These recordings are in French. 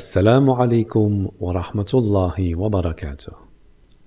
Assalamu alaikum wa rahmatullahi wa barakatuh.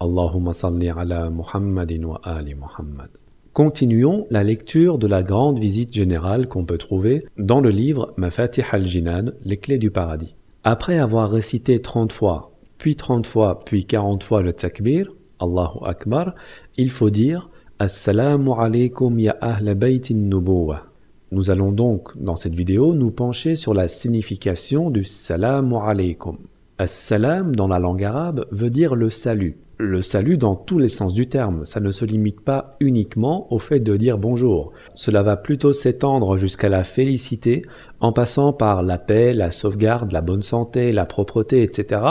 Allahumma salli ala Muhammadin wa ali Muhammad. Continuons la lecture de la grande visite générale qu'on peut trouver dans le livre Mafatih al-Jinan, les clés du paradis. Après avoir récité 30 fois, puis 30 fois, puis 40 fois le takbir, Allahu Akbar, il faut dire Assalamu alaikum ya ahla baytin nubuwah. Nous allons donc, dans cette vidéo, nous pencher sur la signification du Salamu alaykum. As-salam, dans la langue arabe, veut dire le salut. Le salut dans tous les sens du terme. Ça ne se limite pas uniquement au fait de dire bonjour. Cela va plutôt s'étendre jusqu'à la félicité, en passant par la paix, la sauvegarde, la bonne santé, la propreté, etc.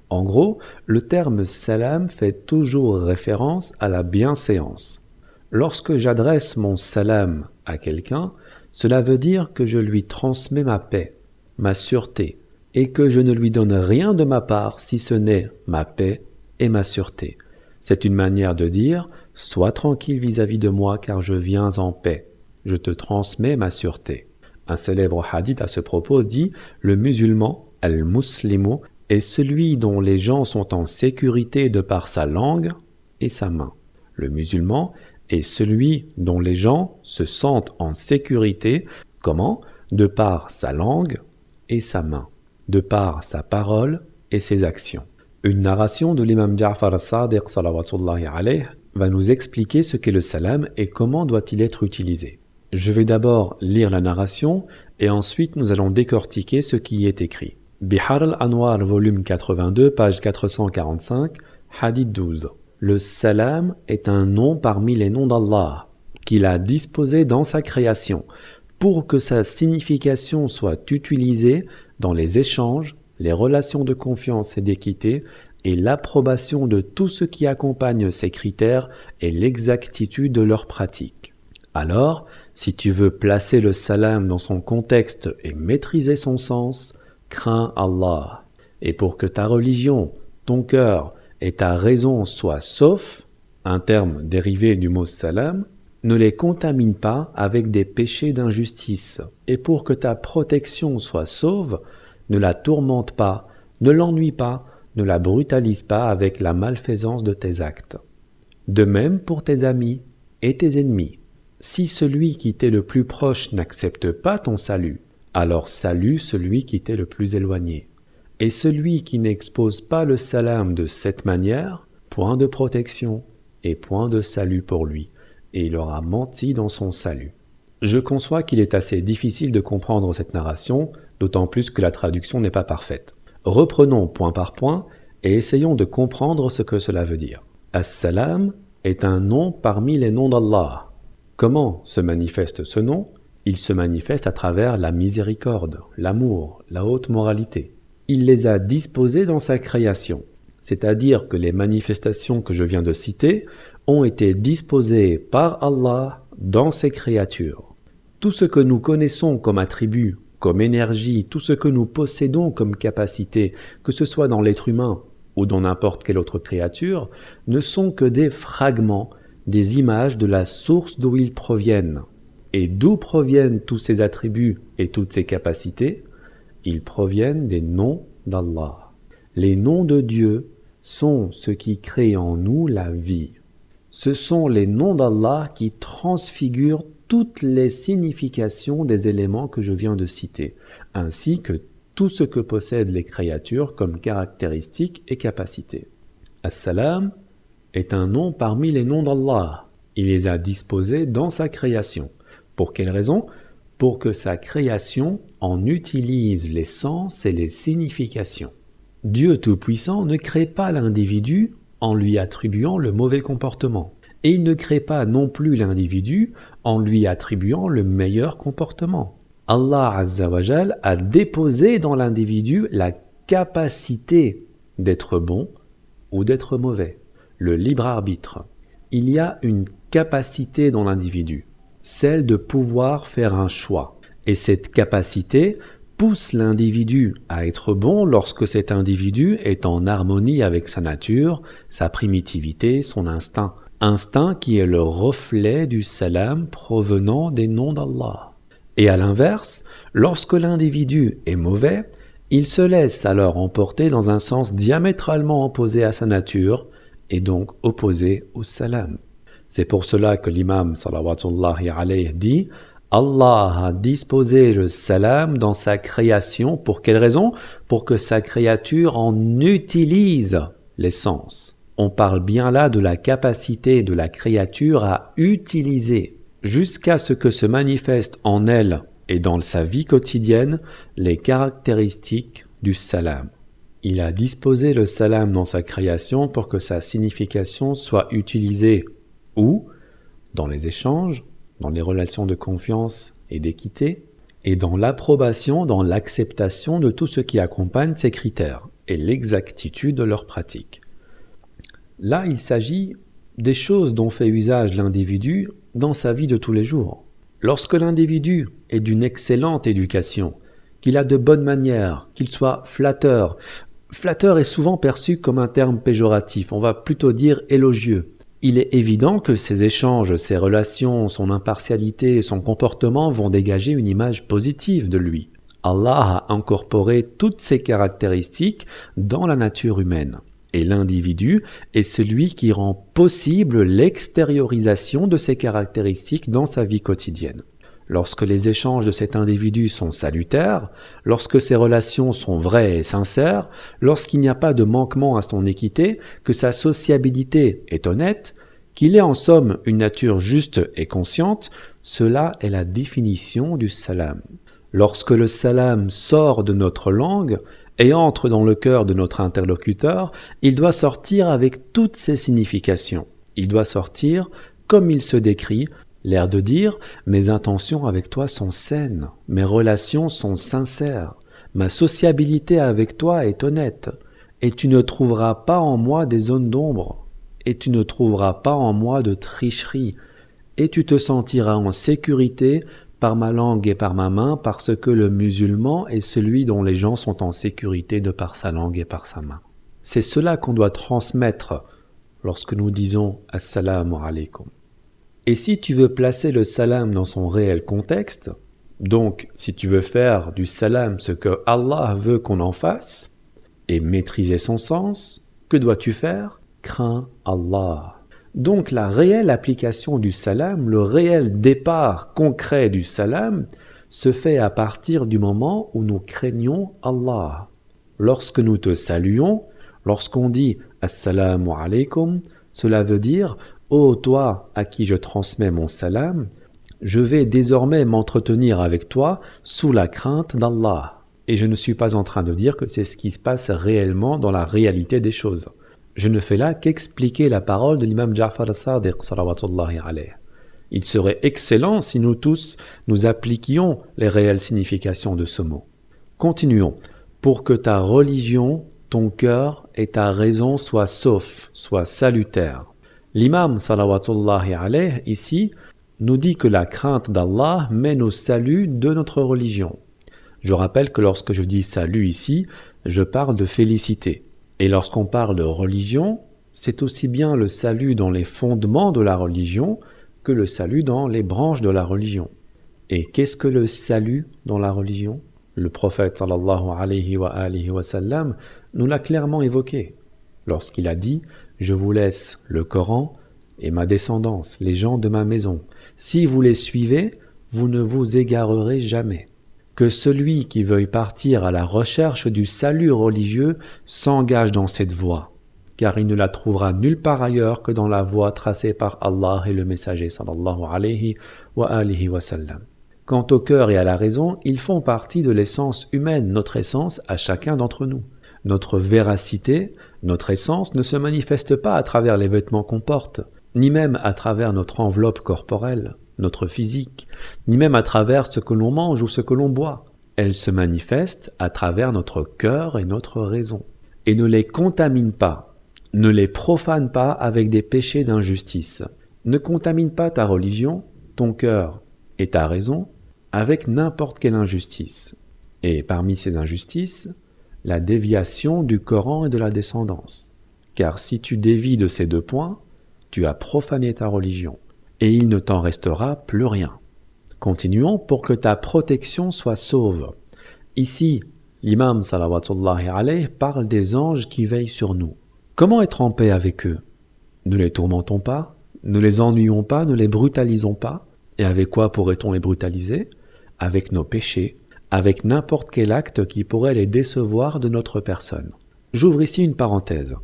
En gros, le terme salam fait toujours référence à la bienséance. Lorsque j'adresse mon salam à quelqu'un, cela veut dire que je lui transmets ma paix, ma sûreté, et que je ne lui donne rien de ma part si ce n'est ma paix et ma sûreté. C'est une manière de dire « Sois tranquille vis-à-vis de moi car je viens en paix, je te transmets ma sûreté ». Un célèbre hadith à ce propos dit « Le musulman, al-muslimu, est celui dont les gens sont en sécurité de par sa langue et sa main. » Le musulman est celui dont les gens se sentent en sécurité, comment? De par sa langue et sa main, de par sa parole et ses actions. Une narration de l'imam Ja'far as-Sadiq salawatullahi alayh va nous expliquer ce qu'est le salam et comment doit-il être utilisé. Je vais d'abord lire la narration et ensuite nous allons décortiquer ce qui y est écrit. Bihar al-Anwar, volume 82, page 445, hadith 12. Le salam est un nom parmi les noms d'Allah, qu'il a disposé dans sa création, pour que sa signification soit utilisée dans les échanges, les relations de confiance et d'équité, et l'approbation de tout ce qui accompagne ces critères et l'exactitude de leur pratique. Alors, si tu veux placer le salam dans son contexte et maîtriser son sens, crains Allah. Et pour que ta religion, ton cœur, et ta raison soit sauf, un terme dérivé du mot salam, ne les contamine pas avec des péchés d'injustice. Et pour que ta protection soit sauve, ne la tourmente pas, ne l'ennuie pas, ne la brutalise pas avec la malfaisance de tes actes. De même pour tes amis et tes ennemis. Si celui qui t'est le plus proche n'accepte pas ton salut, alors salue celui qui t'est le plus éloigné. Et celui qui n'expose pas le salam de cette manière, point de protection et point de salut pour lui, et il aura menti dans son salut. Je conçois qu'il est assez difficile de comprendre cette narration, d'autant plus que la traduction n'est pas parfaite. Reprenons point par point et essayons de comprendre ce que cela veut dire. As-salam est un nom parmi les noms d'Allah. Comment se manifeste ce nom? Il se manifeste à travers la miséricorde, l'amour, la haute moralité. Il les a disposés dans sa création, c'est-à-dire que les manifestations que je viens de citer ont été disposées par Allah dans ses créatures. Tout ce que nous connaissons comme attribut, comme énergie, tout ce que nous possédons comme capacité, que ce soit dans l'être humain ou dans n'importe quelle autre créature, ne sont que des fragments, des images de la source d'où ils proviennent. Et d'où proviennent tous ces attributs et toutes ces capacités? Ils proviennent des noms d'Allah. Les noms de Dieu sont ce qui crée en nous la vie. Ce sont les noms d'Allah qui transfigurent toutes les significations des éléments que je viens de citer, ainsi que tout ce que possèdent les créatures comme caractéristiques et capacités. As-salam est un nom parmi les noms d'Allah. Il les a disposés dans sa création. Pour quelle raison? Pour que sa création en utilise les sens et les significations. Dieu Tout-Puissant ne crée pas l'individu en lui attribuant le mauvais comportement. Et il ne crée pas non plus l'individu en lui attribuant le meilleur comportement. Allah Azza wa Jal a déposé dans l'individu la capacité d'être bon ou d'être mauvais, le libre arbitre. Il y a une capacité dans l'individu, celle de pouvoir faire un choix. Et cette capacité pousse l'individu à être bon lorsque cet individu est en harmonie avec sa nature, sa primitivité, son instinct. Instinct qui est le reflet du salam provenant des noms d'Allah. Et à l'inverse, lorsque l'individu est mauvais, Il se laisse alors emporter dans un sens diamétralement opposé à sa nature et donc opposé au salam. C'est pour cela que l'imam salawatullahi alayhi dit Allah a disposé le salam dans sa création. Pour quelle raison? Pour que sa créature en utilise l'essence. On parle bien là de la capacité de la créature à utiliser jusqu'à ce que se manifestent en elle et dans sa vie quotidienne les caractéristiques du salam. Il a disposé le salam dans sa création pour que sa signification soit utilisée ou dans les échanges, dans les relations de confiance et d'équité, et dans l'approbation, dans l'acceptation de tout ce qui accompagne ces critères et l'exactitude de leur pratique. Là, il s'agit des choses dont fait usage l'individu dans sa vie de tous les jours. Lorsque l'individu est d'une excellente éducation, qu'il a de bonnes manières, qu'il soit flatteur, flatteur est souvent perçu comme un terme péjoratif, on va plutôt dire élogieux. Il est évident que ses échanges, ses relations, son impartialité et son comportement vont dégager une image positive de lui. Allah a incorporé toutes ces caractéristiques dans la nature humaine. Et l'individu est celui qui rend possible l'extériorisation de ces caractéristiques dans sa vie quotidienne. Lorsque les échanges de cet individu sont salutaires, lorsque ses relations sont vraies et sincères, lorsqu'il n'y a pas de manquement à son équité, que sa sociabilité est honnête, qu'il ait en somme une nature juste et consciente, cela est la définition du salam. Lorsque le salam sort de notre langue et entre dans le cœur de notre interlocuteur, il doit sortir avec toutes ses significations. Il doit sortir comme il se décrit, l'air de dire « mes intentions avec toi sont saines, mes relations sont sincères, ma sociabilité avec toi est honnête, et tu ne trouveras pas en moi des zones d'ombre, et tu ne trouveras pas en moi de tricherie, et tu te sentiras en sécurité par ma langue et par ma main, parce que le musulman est celui dont les gens sont en sécurité de par sa langue et par sa main. » C'est cela qu'on doit transmettre lorsque nous disons « Assalamu alaikum ». Et si tu veux placer le salam dans son réel contexte, donc si tu veux faire du salam ce que Allah veut qu'on en fasse, et maîtriser son sens, que dois-tu faire? Crains Allah. Donc la réelle application du salam, le réel départ concret du salam, se fait à partir du moment où nous craignons Allah. Lorsque nous te saluons, lorsqu'on dit « Assalamu alaikum », cela veut dire « Ô toi à qui je transmets mon salam, je vais désormais m'entretenir avec toi sous la crainte d'Allah. » Et je ne suis pas en train de dire que c'est ce qui se passe réellement dans la réalité des choses. Je ne fais là qu'expliquer la parole de l'imam Ja'far as-Sadiq, salawatullahi alayhi. Il serait excellent si nous tous, nous appliquions les réelles significations de ce mot. Continuons. Pour que ta religion, ton cœur et ta raison soient saufs, soient salutaires. L'imam salawatullahi alayhi ici nous dit que la crainte d'Allah mène au salut de notre religion. Je rappelle que lorsque je dis salut ici, je parle de félicité. Et lorsqu'on parle de religion, c'est aussi bien le salut dans les fondements de la religion que le salut dans les branches de la religion. Et qu'est-ce que le salut dans la religion? Le prophète sallallahu alayhi wa sallam nous l'a clairement évoqué lorsqu'il a dit « Je vous laisse le Coran et ma descendance, les gens de ma maison. Si vous les suivez, vous ne vous égarerez jamais. Que celui qui veuille partir à la recherche du salut religieux s'engage dans cette voie, car il ne la trouvera nulle part ailleurs que dans la voie tracée par Allah et le messager sallallahu alayhi wa sallam. Quant au cœur et à la raison, ils font partie de l'essence humaine, notre essence à chacun d'entre nous. Notre véracité, notre essence ne se manifeste pas à travers les vêtements qu'on porte, ni même à travers notre enveloppe corporelle, notre physique, ni même à travers ce que l'on mange ou ce que l'on boit. Elle se manifeste à travers notre cœur et notre raison. Et ne les contamine pas, ne les profane pas avec des péchés d'injustice. Ne contamine pas ta religion, ton cœur et ta raison avec n'importe quelle injustice. Et parmi ces injustices, la déviation du Coran et de la descendance. Car si tu dévies de ces deux points, tu as profané ta religion, et il ne t'en restera plus rien. Continuons pour que ta protection soit sauve. Ici, L'imam salawatullahi alayhi parle des anges qui veillent sur nous. Comment être en paix avec eux? Ne les tourmentons pas, ne les ennuyons pas, ne les brutalisons pas. Et avec quoi pourrait-on les brutaliser? Avec nos péchés, avec n'importe quel acte qui pourrait les décevoir de notre personne. J'ouvre ici une parenthèse.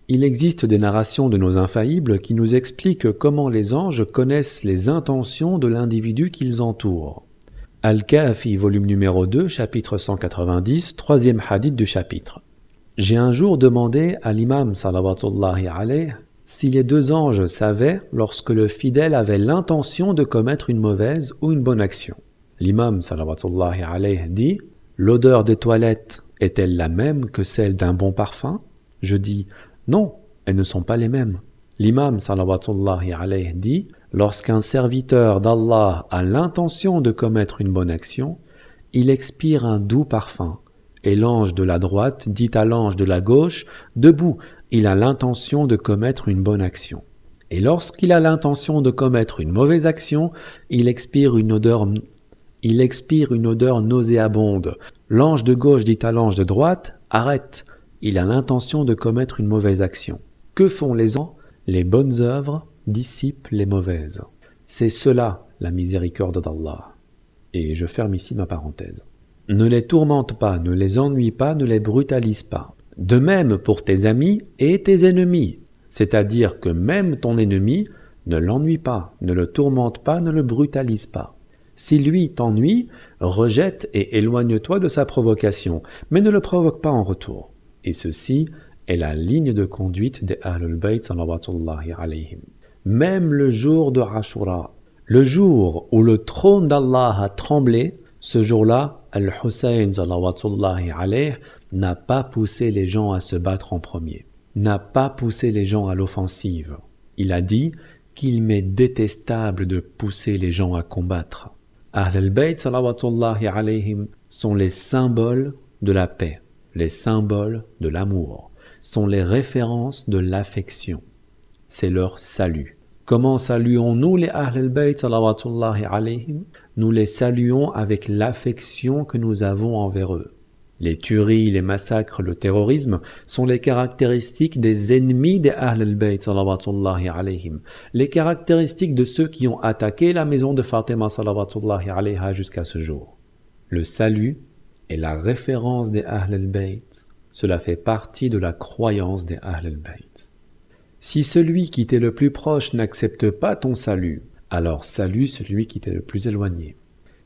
Il existe des narrations de nos infaillibles qui nous expliquent comment les anges connaissent les intentions de l'individu qu'ils entourent. Al-Kahfi, volume numéro 2, chapitre 190, troisième hadith du chapitre. J'ai un jour demandé à l'imam salawatullahi alayhi si les deux anges savaient lorsque le fidèle avait l'intention de commettre une mauvaise ou une bonne action. L'imam salawatullahi alayhi dit « L'odeur des toilettes est-elle la même que celle d'un bon parfum ?» Je dis « Non, elles ne sont pas les mêmes. » L'imam salawatullahi alayhi dit « Lorsqu'un serviteur d'Allah a l'intention de commettre une bonne action, il expire un doux parfum. Et l'ange de la droite dit à l'ange de la gauche « Debout, il a l'intention de commettre une bonne action. » Et lorsqu'il a l'intention de commettre une mauvaise action, il expire une odeur nauséabonde. L'ange de gauche dit à l'ange de droite « Arrête, il a l'intention de commettre une mauvaise action. » Que font les anges? Les bonnes œuvres dissipent les mauvaises. C'est cela la miséricorde d'Allah. Et je ferme ici ma parenthèse. Ne les tourmente pas, ne les ennuie pas, ne les brutalise pas. De même pour tes amis et tes ennemis. C'est-à-dire que même ton ennemi, ne l'ennuie pas, ne le tourmente pas, ne le brutalise pas. Si lui t'ennuie, rejette et éloigne-toi de sa provocation, mais ne le provoque pas en retour. Et ceci est la ligne de conduite des Ahlul Bayt salawatullahi alayhim. Même le jour de Ashura, le jour où le trône d'Allah a tremblé, ce jour-là, Al-Hussein salawatullahi alayhi n'a pas poussé les gens à se battre en premier, n'a pas poussé les gens à l'offensive. Il a dit qu'il m'est détestable de pousser les gens à combattre. Ahlul Bayt salawatullahi alayhim sont les symboles de la paix, les symboles de l'amour, sont les références de l'affection. C'est leur salut. Comment saluons-nous les Ahlul Bayt salawatullahi alayhim? Nous les saluons avec l'affection que nous avons envers eux. Les tueries, les massacres, le terrorisme sont les caractéristiques des ennemis des Ahlul Bayt salawatullahi alayhim, les caractéristiques de ceux qui ont attaqué la maison de Fatima salawatullahi alayha jusqu'à ce jour. Le salut est la référence des Ahlul Bayt. Cela fait partie de la croyance des Ahlul Bayt. Si celui qui t'est le plus proche n'accepte pas ton salut, alors salue celui qui t'est le plus éloigné.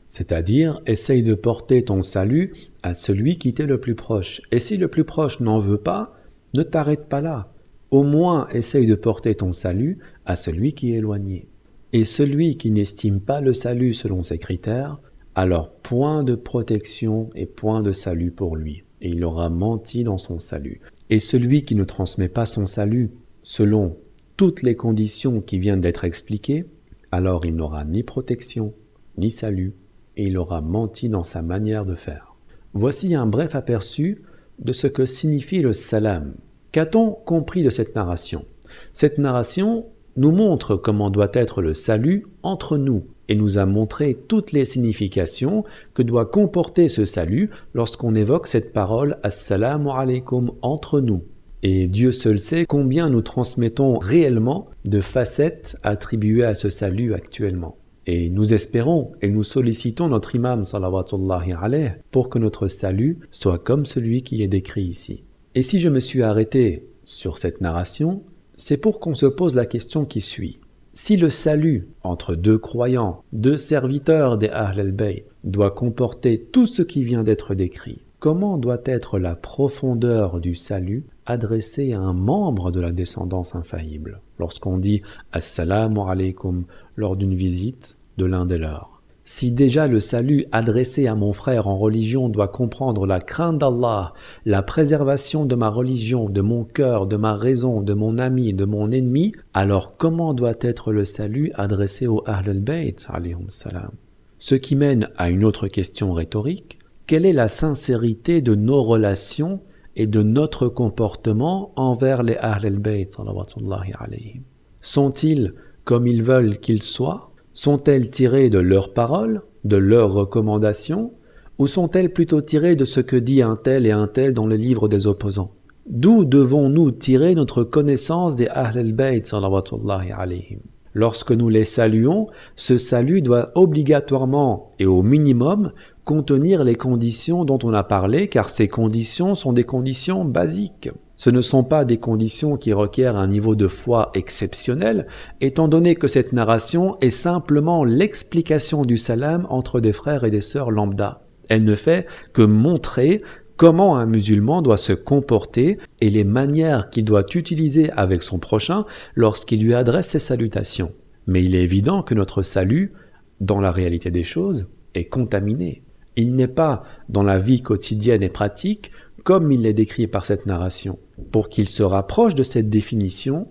C'est-à-dire, essaye de porter ton salut à celui qui t'est le plus proche. Et si le plus proche n'en veut pas, ne t'arrête pas là. Au moins, essaye de porter ton salut à celui qui est éloigné. Et celui qui n'estime pas le salut selon ses critères, alors point de protection et point de salut pour lui. Et il aura menti dans son salut. Et celui qui ne transmet pas son salut selon toutes les conditions qui viennent d'être expliquées, alors il n'aura ni protection, ni salut, et il aura menti dans sa manière de faire. Voici un bref aperçu de ce que signifie le salam. Qu'a-t-on compris de cette narration? Cette narration nous montre comment doit être le salut entre nous et nous a montré toutes les significations que doit comporter ce salut lorsqu'on évoque cette parole « Assalamu alaykum » entre nous. Et Dieu seul sait combien nous transmettons réellement de facettes attribuées à ce salut actuellement. Et nous espérons et nous sollicitons notre imam salawatullahi alayhi pour que notre salut soit comme celui qui est décrit ici. Et si je me suis arrêté sur cette narration, c'est pour qu'on se pose la question qui suit. Si le salut entre deux croyants, deux serviteurs des Ahlul Bayt doit comporter tout ce qui vient d'être décrit, comment doit être la profondeur du salut adressé à un membre de la descendance infaillible lorsqu'on dit « Assalamu alaykum » lors d'une visite de l'un des leurs? Si déjà le salut adressé à mon frère en religion doit comprendre la crainte d'Allah, la préservation de ma religion, de mon cœur, de ma raison, de mon ami, de mon ennemi, alors comment doit être le salut adressé aux Ahlul Bayt alayhum salam? Ce qui mène à une autre question rhétorique: quelle est la sincérité de nos relations et de notre comportement envers les Ahlul Bayt salawatullahi alayhim? Sont-ils comme ils veulent qu'ils soient? Sont-elles tirées de leurs paroles, de leurs recommandations, Ou sont-elles plutôt tirées de ce que dit un tel et un tel dans les livres des opposants? D'où devons-nous tirer notre connaissance des Ahl al-Bayt salawatullahi alayhim? Lorsque nous les saluons, ce salut doit obligatoirement et au minimum contenir les conditions dont on a parlé, car ces conditions sont des conditions basiques. Ce ne sont pas des conditions qui requièrent un niveau de foi exceptionnel, étant donné que cette narration est simplement l'explication du salam entre des frères et des sœurs lambda. Elle ne fait que montrer comment un musulman doit se comporter et les manières qu'il doit utiliser avec son prochain lorsqu'il lui adresse ses salutations. Mais il est évident que notre salut, dans la réalité des choses, est contaminé. Il n'est pas dans la vie quotidienne et pratique comme il est décrit par cette narration. Pour qu'il se rapproche de cette définition,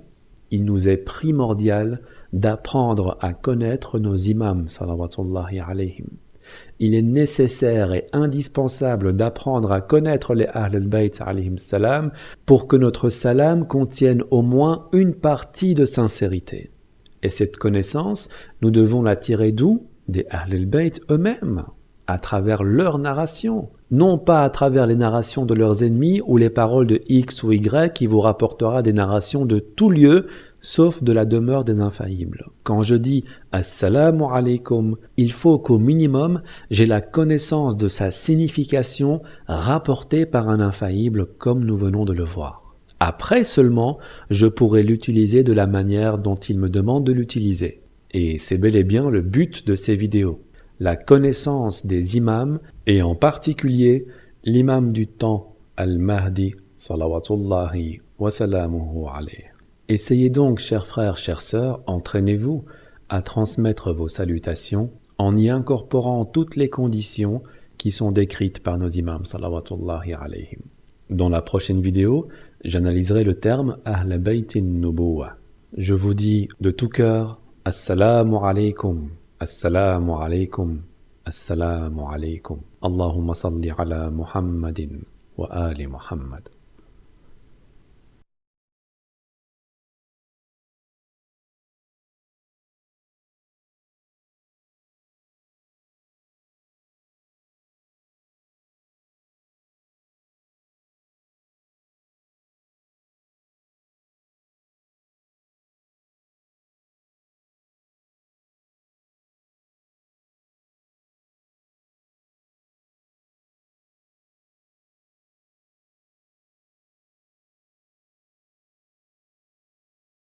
il nous est primordial d'apprendre à connaître nos imams, salawatullahi alayhim. Il est nécessaire et indispensable d'apprendre à connaître les Ahl al-Bayt alayhim salam pour que notre salam contienne au moins une partie de sincérité. Et cette connaissance, nous devons la tirer d'où? Des Ahl al-Bayt eux-mêmes, à travers leur narration, non pas à travers les narrations de leurs ennemis ou les paroles de X ou Y qui vous rapportera des narrations de tout lieu, sauf de la demeure des infaillibles. Quand je dis « Assalamu alaykum », il faut qu'au minimum, j'ai la connaissance de sa signification rapportée par un infaillible comme nous venons de le voir. Après seulement, je pourrai l'utiliser de la manière dont il me demande de l'utiliser. Et c'est bel et bien le but de ces vidéos. La connaissance des imams et en particulier l'imam du temps, Al-Mahdi, salawatullahi wa salamuhu alayhi. Essayez donc, chers frères, chères sœurs, entraînez-vous à transmettre vos salutations en y incorporant toutes les conditions qui sont décrites par nos imams, salawatullahi alayhim. Dans la prochaine vidéo, j'analyserai le terme Ahl Baytin Nubuwa. Je vous dis de tout cœur, Assalamu alaykum. Assalamu alaykum, assalamu alaykum. Allahumma salli ala Muhammadin wa ali Muhammad.